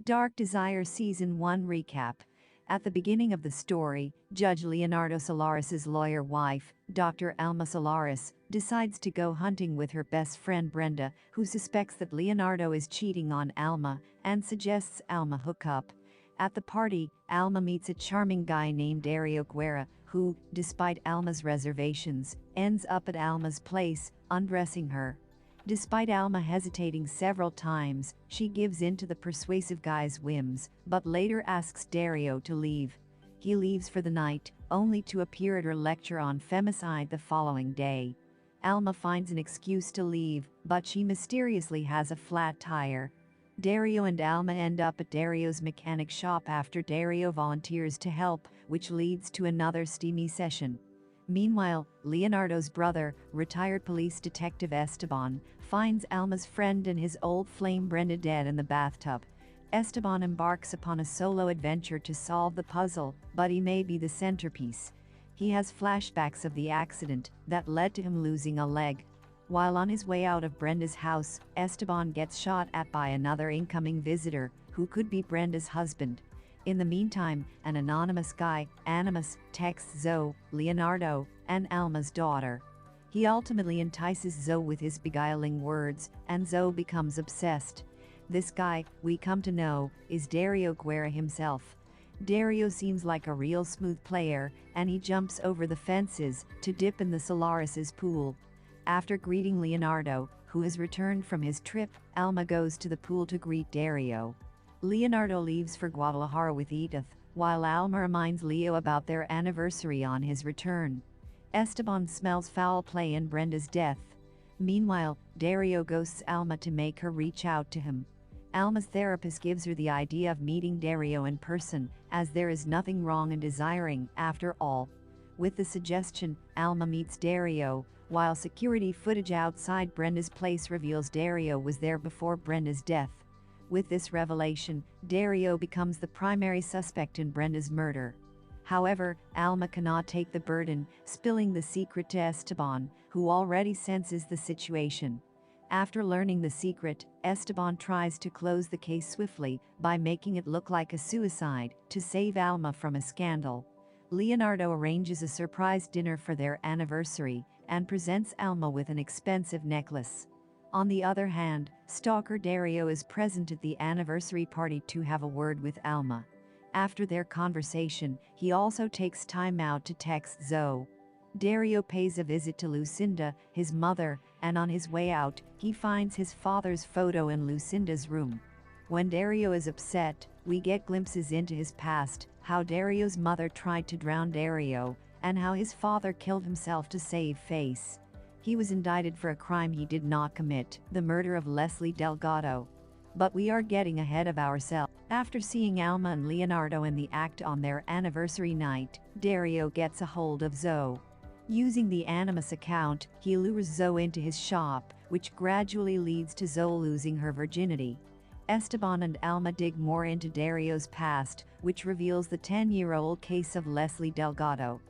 Dark Desire Season 1 Recap. At the beginning of the story, Judge Leonardo Solaris's lawyer wife, Dr. Alma Solaris, decides to go hunting with her best friend Brenda, who suspects that Leonardo is cheating on Alma and suggests Alma hook up. At the party, Alma meets a charming guy named Dario who, despite Alma's reservations, ends up at Alma's place, undressing her. Despite Alma hesitating several times, she gives in to the persuasive guy's whims, but later asks Dario to leave. He leaves for the night, only to appear at her lecture on femicide the following day. Alma finds an excuse to leave, but she mysteriously has a flat tire. Dario and Alma end up at Dario's mechanic shop after Dario volunteers to help, which leads to another steamy session. Meanwhile, Leonardo's brother, retired police detective Esteban, finds Alma's friend and his old flame Brenda dead in the bathtub. Esteban embarks upon a solo adventure to solve the puzzle, but he may be the centerpiece. He has flashbacks of the accident that led to him losing a leg. While on his way out of Brenda's house, Esteban gets shot at by another incoming visitor, who could be Brenda's husband. In the meantime, an anonymous guy, Animus, texts Zoe, Leonardo, and Alma's daughter. He ultimately entices Zoe with his beguiling words, and Zoe becomes obsessed. This guy, we come to know, is Dario himself. Dario seems like a real smooth player, and he jumps over the fences to dip in the Solaris' pool. After greeting Leonardo, who has returned from his trip, Alma goes to the pool to greet Dario. Leonardo leaves for Guadalajara with Edith, while Alma reminds Leo about their anniversary on his return. Esteban smells foul play in Brenda's death. Meanwhile, Dario ghosts Alma to make her reach out to him. Alma's therapist gives her the idea of meeting Dario in person, as there is nothing wrong in desiring, after all. With the suggestion, Alma meets Dario, while security footage outside Brenda's place reveals Dario was there before Brenda's death. With this revelation, Dario becomes the primary suspect in Brenda's murder. However, Alma cannot take the burden, spilling the secret to Esteban, who already senses the situation. After learning the secret, Esteban tries to close the case swiftly by making it look like a suicide to save Alma from a scandal. Leonardo arranges a surprise dinner for their anniversary and presents Alma with an expensive necklace. On the other hand, stalker Dario is present at the anniversary party to have a word with Alma. After their conversation, he also takes time out to text Zoe. Dario pays a visit to Lucinda, his mother, and on his way out, he finds his father's photo in Lucinda's room. When Dario is upset, we get glimpses into his past, how Dario's mother tried to drown Dario, and how his father killed himself to save face. He was indicted for a crime he did not commit, the murder of Leslie Delgado. But we are getting ahead of ourselves. After seeing Alma and Leonardo in the act on their anniversary night, Dario gets a hold of Zoe. Using the Animus account, he lures Zoe into his shop, which gradually leads to Zoe losing her virginity. Esteban and Alma dig more into Dario's past, which reveals the 10-year-old case of Leslie Delgado.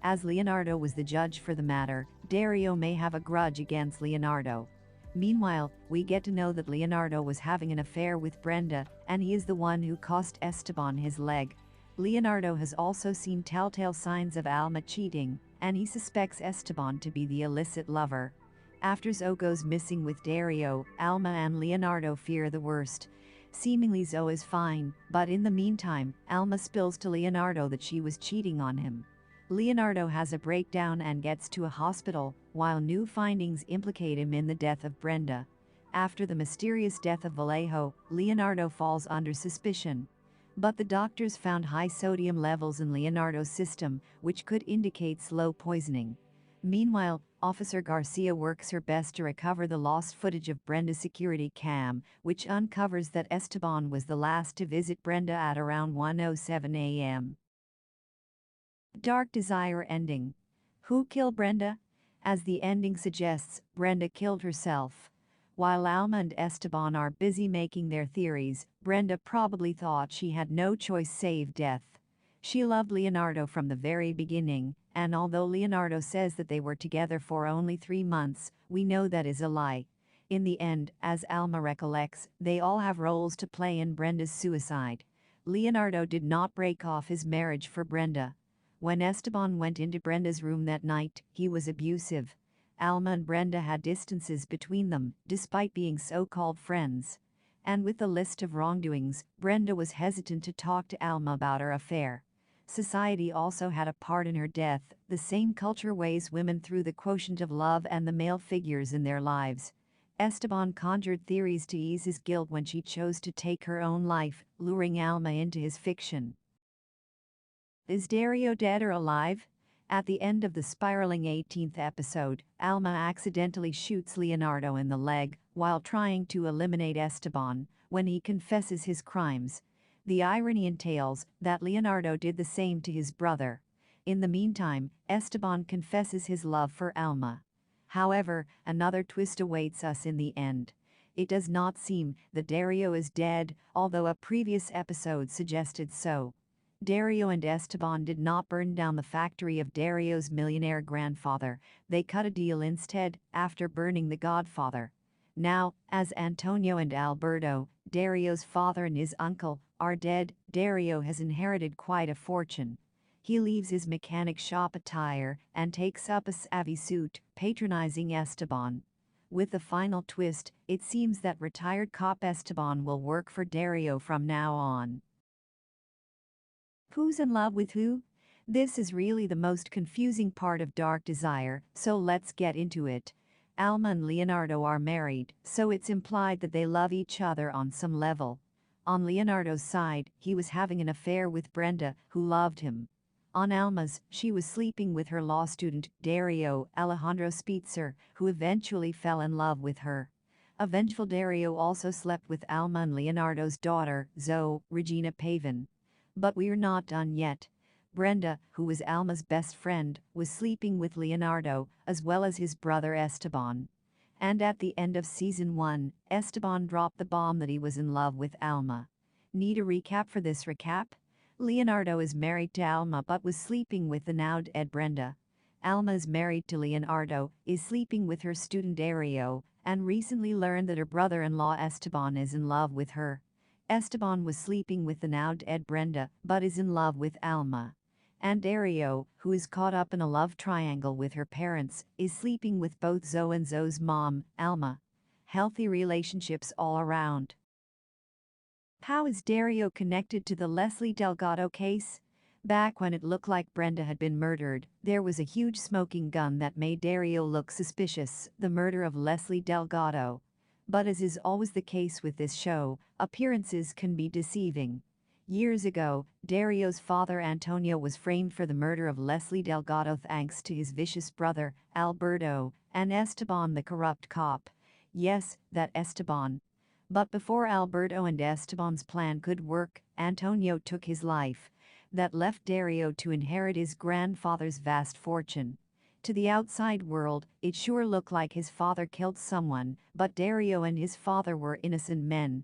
As Leonardo was the judge for the matter, Dario may have a grudge against Leonardo. Meanwhile, we get to know that Leonardo was having an affair with Brenda, and he is the one who cost Esteban his leg. Leonardo has also seen telltale signs of Alma cheating, and he suspects Esteban to be the illicit lover. After Zoe goes missing with Dario, Alma and Leonardo fear the worst. Seemingly Zoe is fine, but in the meantime, Alma spills to Leonardo that she was cheating on him. Leonardo has a breakdown and gets to a hospital, while new findings implicate him in the death of Brenda. After the mysterious death of Vallejo, Leonardo falls under suspicion. But the doctors found high sodium levels in Leonardo's system, which could indicate slow poisoning. Meanwhile, Officer Garcia works her best to recover the lost footage of Brenda's security cam, which uncovers that Esteban was the last to visit Brenda at around 1:07 a.m. Dark Desire ending. Who killed Brenda? As the ending suggests, Brenda killed herself. While Alma and Esteban are busy making their theories, Brenda probably thought she had no choice save death. She loved Leonardo from the very beginning, and although Leonardo says that they were together for only 3 months, we know that is a lie. In the end, as Alma recollects, they all have roles to play in Brenda's suicide. Leonardo did not break off his marriage for Brenda. When Esteban went into Brenda's room that night, he was abusive. Alma and Brenda had distances between them, despite being so-called friends. And with the list of wrongdoings, Brenda was hesitant to talk to Alma about her affair. Society also had a part in her death. The same culture weighs women through the quotient of love and the male figures in their lives. Esteban conjured theories to ease his guilt when she chose to take her own life, luring Alma into his fiction. Is Dario dead or alive? At the end of the spiraling 18th episode, Alma accidentally shoots Leonardo in the leg while trying to eliminate Esteban when he confesses his crimes. The irony entails that Leonardo did the same to his brother. In the meantime, Esteban confesses his love for Alma. However, another twist awaits us in the end. It does not seem that Dario is dead, although a previous episode suggested so. Dario and Esteban did not burn down the factory of Dario's millionaire grandfather. They cut a deal instead, after burning the Godfather. Now, as Antonio and Alberto, Dario's father and his uncle, are dead, Dario has inherited quite a fortune. He leaves his mechanic shop attire and takes up a savvy suit, patronizing Esteban. With the final twist, it seems that retired cop Esteban will work for Dario from now on. Who's in love with who? This is really the most confusing part of Dark Desire, so let's get into it. Alma and Leonardo are married, so it's implied that they love each other on some level. On Leonardo's side, he was having an affair with Brenda, who loved him. On Alma's, she was sleeping with her law student, Dario, Alejandro Speitzer, who eventually fell in love with her. A vengeful Dario also slept with Alma and Leonardo's daughter, Zoe, Regina Pavin. But we're not done yet. Brenda, who was Alma's best friend, was sleeping with Leonardo, as well as his brother Esteban. And at the end of season 1, Esteban dropped the bomb that he was in love with Alma. Need a recap for this recap? Leonardo is married to Alma but was sleeping with the now dead Brenda. Alma is married to Leonardo, is sleeping with her student Dario, and recently learned that her brother-in-law Esteban is in love with her. Esteban was sleeping with the now dead Brenda but is in love with Alma. And Dario, who is caught up in a love triangle with her parents, is sleeping with both Zoe and Zoe's mom, Alma. Healthy relationships all around. How is Dario connected to the Leslie Delgado case? Back when it looked like Brenda had been murdered, there was a huge smoking gun that made Dario look suspicious, the murder of Leslie Delgado. But as is always the case with this show, appearances can be deceiving. Years ago, Dario's father Antonio was framed for the murder of Leslie Delgado thanks to his vicious brother, Alberto, and Esteban the corrupt cop. Yes, that Esteban. But before Alberto and Esteban's plan could work, Antonio took his life. That left Dario to inherit his grandfather's vast fortune. To the outside world, it sure looked like his father killed someone, but Dario and his father were innocent men.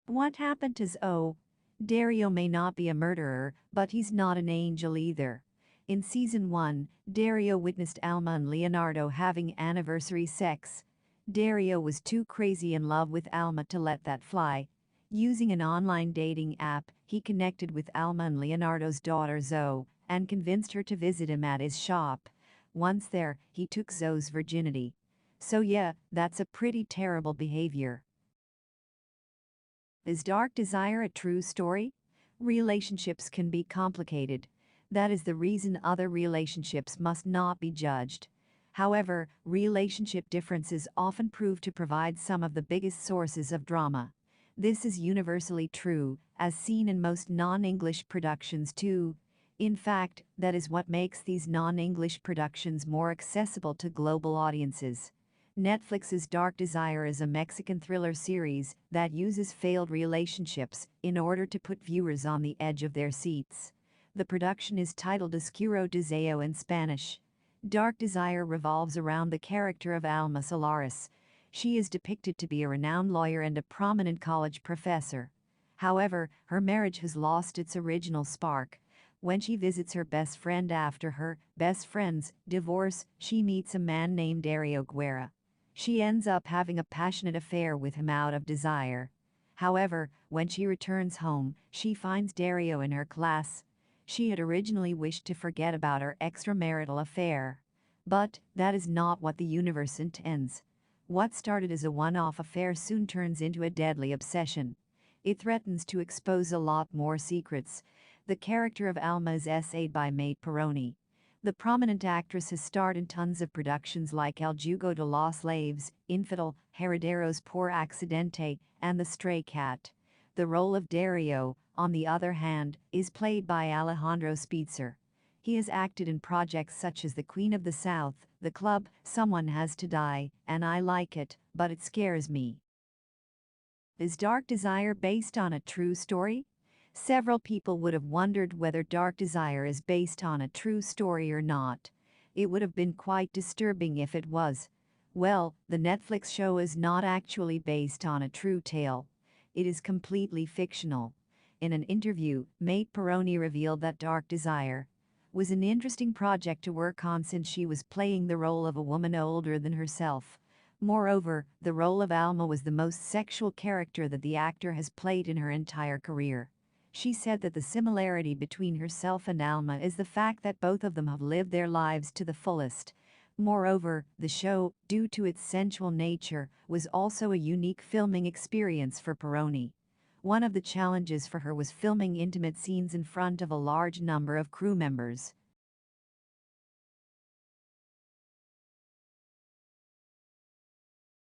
What happened to Zoe? Dario may not be a murderer, but he's not an angel either. In season 1, Dario witnessed Alma and Leonardo having anniversary sex. Dario was too crazy in love with Alma to let that fly. Using an online dating app, he connected with Alma and Leonardo's daughter Zoe and convinced her to visit him at his shop. Once there, he took Zoe's virginity. So yeah, that's a pretty terrible behavior. Is Dark Desire a true story? Relationships can be complicated. That is the reason other relationships must not be judged. However, relationship differences often prove to provide some of the biggest sources of drama. This is universally true, as seen in most non-English productions too. In fact, that is what makes these non-English productions more accessible to global audiences. Netflix's Dark Desire is a Mexican thriller series that uses failed relationships in order to put viewers on the edge of their seats. The production is titled Oscurodeseoendingexplained in Spanish. Dark Desire revolves around the character of Alma Solaris. She is depicted to be a renowned lawyer and a prominent college professor. However, her marriage has lost its original spark. When she visits her best friend after her best friend's divorce, she meets a man named Dario Guerra. She ends up having a passionate affair with him out of desire. However, when she returns home, she finds Dario in her class. She had originally wished to forget about her extramarital affair. But that is not what the universe intends. What started as a one-off affair soon turns into a deadly obsession. It threatens to expose a lot more secrets. The character of Alma is essayed by Maite Perroni. The prominent actress has starred in tons of productions like El Jugo de los Slaves, Infidel, Herederos por Accidente, and The Stray Cat. The role of Dario, on the other hand, is played by Alejandro Speitzer. He has acted in projects such as The Queen of the South, The Club, Someone Has to Die, and I Like It, But It Scares Me. Is Dark Desire based on a true story? Several people would have wondered whether Dark Desire is based on a true story or not. It would have been quite disturbing if it was. Well, the Netflix show is not actually based on a true tale. It is completely fictional. In an interview, Maite Perroni revealed that Dark Desire was an interesting project to work on since she was playing the role of a woman older than herself. Moreover, the role of Alma was the most sexual character that the actor has played in her entire career. She said that the similarity between herself and Alma is the fact that both of them have lived their lives to the fullest. Moreover, the show, due to its sensual nature, was also a unique filming experience for Perroni. One of the challenges for her was filming intimate scenes in front of a large number of crew members.